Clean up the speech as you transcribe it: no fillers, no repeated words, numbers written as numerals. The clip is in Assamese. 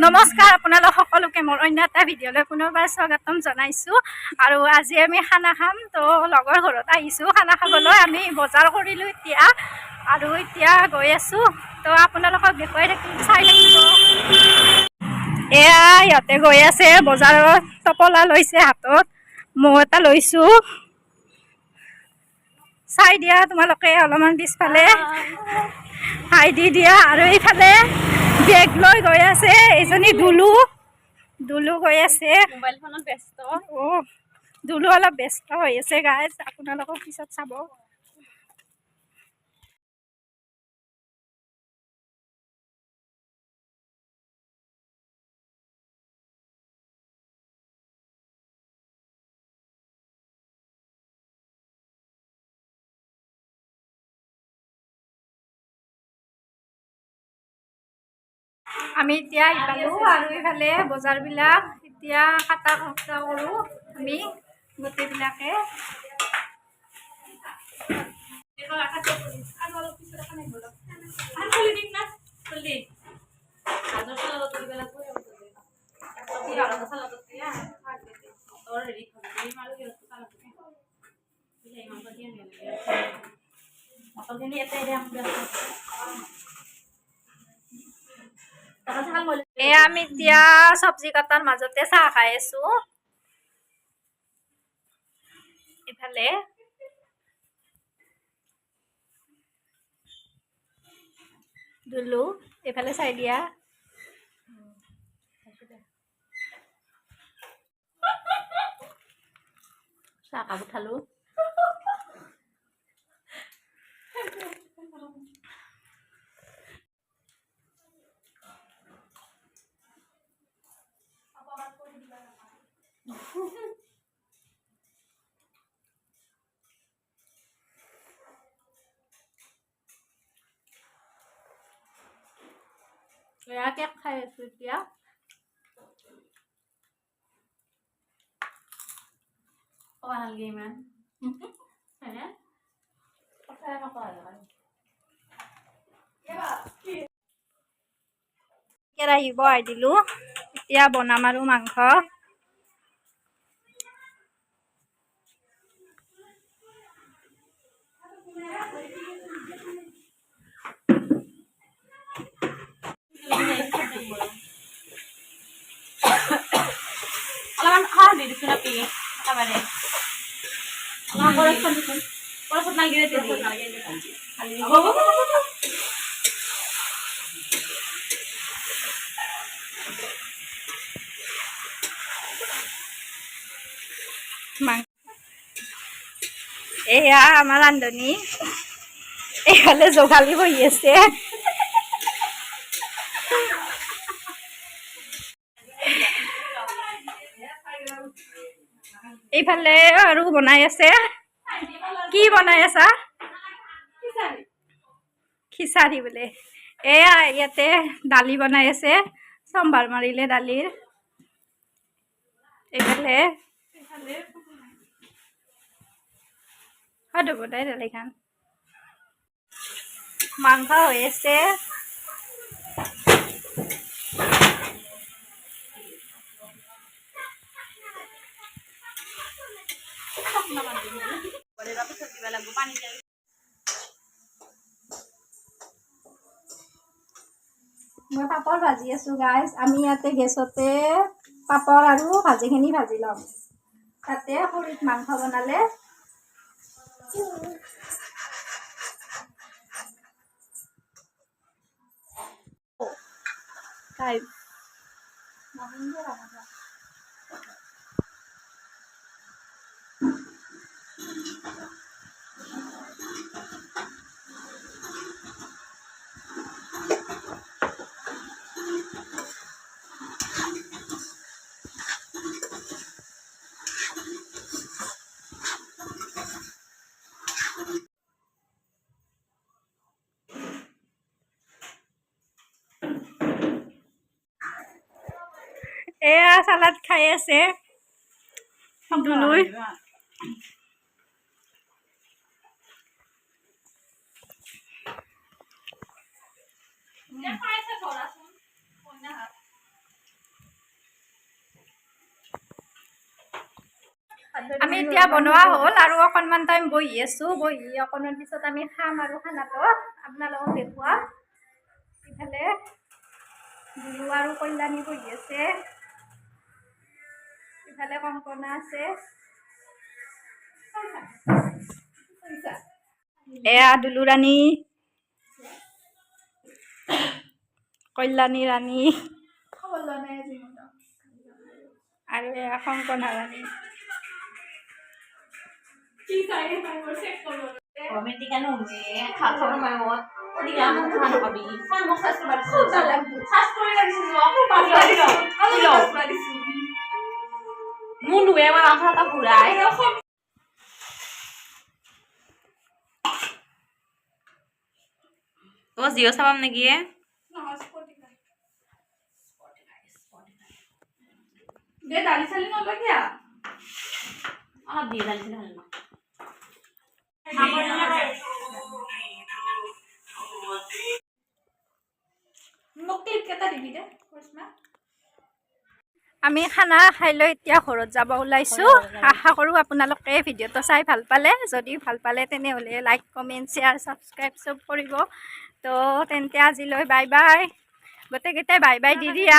নমস্কাৰ আপোনালোক সকলোকে মোৰ অন্য এটা ভিডিঅ'লৈ পুনৰবাৰ স্বাগতম জনাইছোঁ। আৰু আজি আমি খানা খাম, তো লগৰ ঘৰত আহিছোঁ খানা খাবলৈ। আমি বজাৰ কৰিলোঁ এতিয়া আৰু এতিয়া গৈ আছোঁ, তো আপোনালোকক দেখুৱাই থাকিম, চাই থাকিব। এয়া সিহঁতে গৈ আছে বজাৰত, টপলা লৈছে হাতত, মৌ এটা লৈছোঁ, চাই দিয়া তোমালোকে অলপমান পিছফালে হাই দি দিয়া। আৰু এইফালে বেগ লৈ গৈ আছে এইজনী দুলু গৈ আছে, মোবাইল ফোনত ব্যস্ত। দুলু অলপ ব্যস্ত হৈ আছে গাইজ, আপোনালোকক পিছত চাব। আমি এতিয়া পালোঁ আৰু এইফালে বজাৰবিলাক এতিয়া কাটা কৰোঁ আমি গোটেইবিলাকে। আমি এতিয়া চব্জি কাটাৰ মাজতে চাহ খাই আছোঁ। ইফালে দুলু, এইফালে চাই দিয়া। চাহ কাপ উঠালোঁ। এয়া কেক খাই আছোঁ এতিয়া। নালাগে ইমান কেৰাহী বহাই দিলোঁ, এতিয়া বনাম আৰু মাংস। এয়া আমাৰ ৰান্ধনী, এইফালে যোগালী বহি আছে। এইফালে আৰু বনাই আছে। কি বনাই আছা? খিচাৰি বোলে। এয়া ইয়াতে দালি বনাই আছে, চম্ভাৰ মাৰিলে দালিৰ। এইফালে বনাই দালিখান, মাংস হৈ আছে। মই পাপৰ ভাজি আছোঁ গাইজ। আমি ইয়াতে গেছতে পাপৰ আৰু ভাজিখিনি ভাজি ল'ম। তাতে খৰিত মাংস বনালে এয়া সালাড খাই আছে দুলুই। আমি এতিয়া বনোৱা হ'ল আৰু অকণমান টাইম বহি আছোঁ বহি অকণমান পিছত আমি খাম আৰু খানাটো আপোনালোকক দেখুৱাম ইফালে দুলু আৰু কল্যাণী বহি আছে ইফালে কংকনা আছে এয়া দুলু ৰাণী কল্যাণী ৰাণী আৰু এয়া কংকনা ৰাণী জিঅ' চাবাম নেকি দালি চালি নলগীয়া দিয়ে দালি চালি ভাল আমি খানা খাই লৈ এতিয়া ঘৰত যাব ওলাইছোঁ আশা কৰোঁ আপোনালোকে ভিডিঅ'টো চাই ভাল পালে যদি ভাল পালে তেনেহ'লে লাইক কমেণ্ট শ্বেয়াৰ ছাবস্ক্ৰাইব চব কৰিব তো তেন্তে আজিলৈ বাই বাই গোটেইকেইটাই বাই বাই দি দিয়া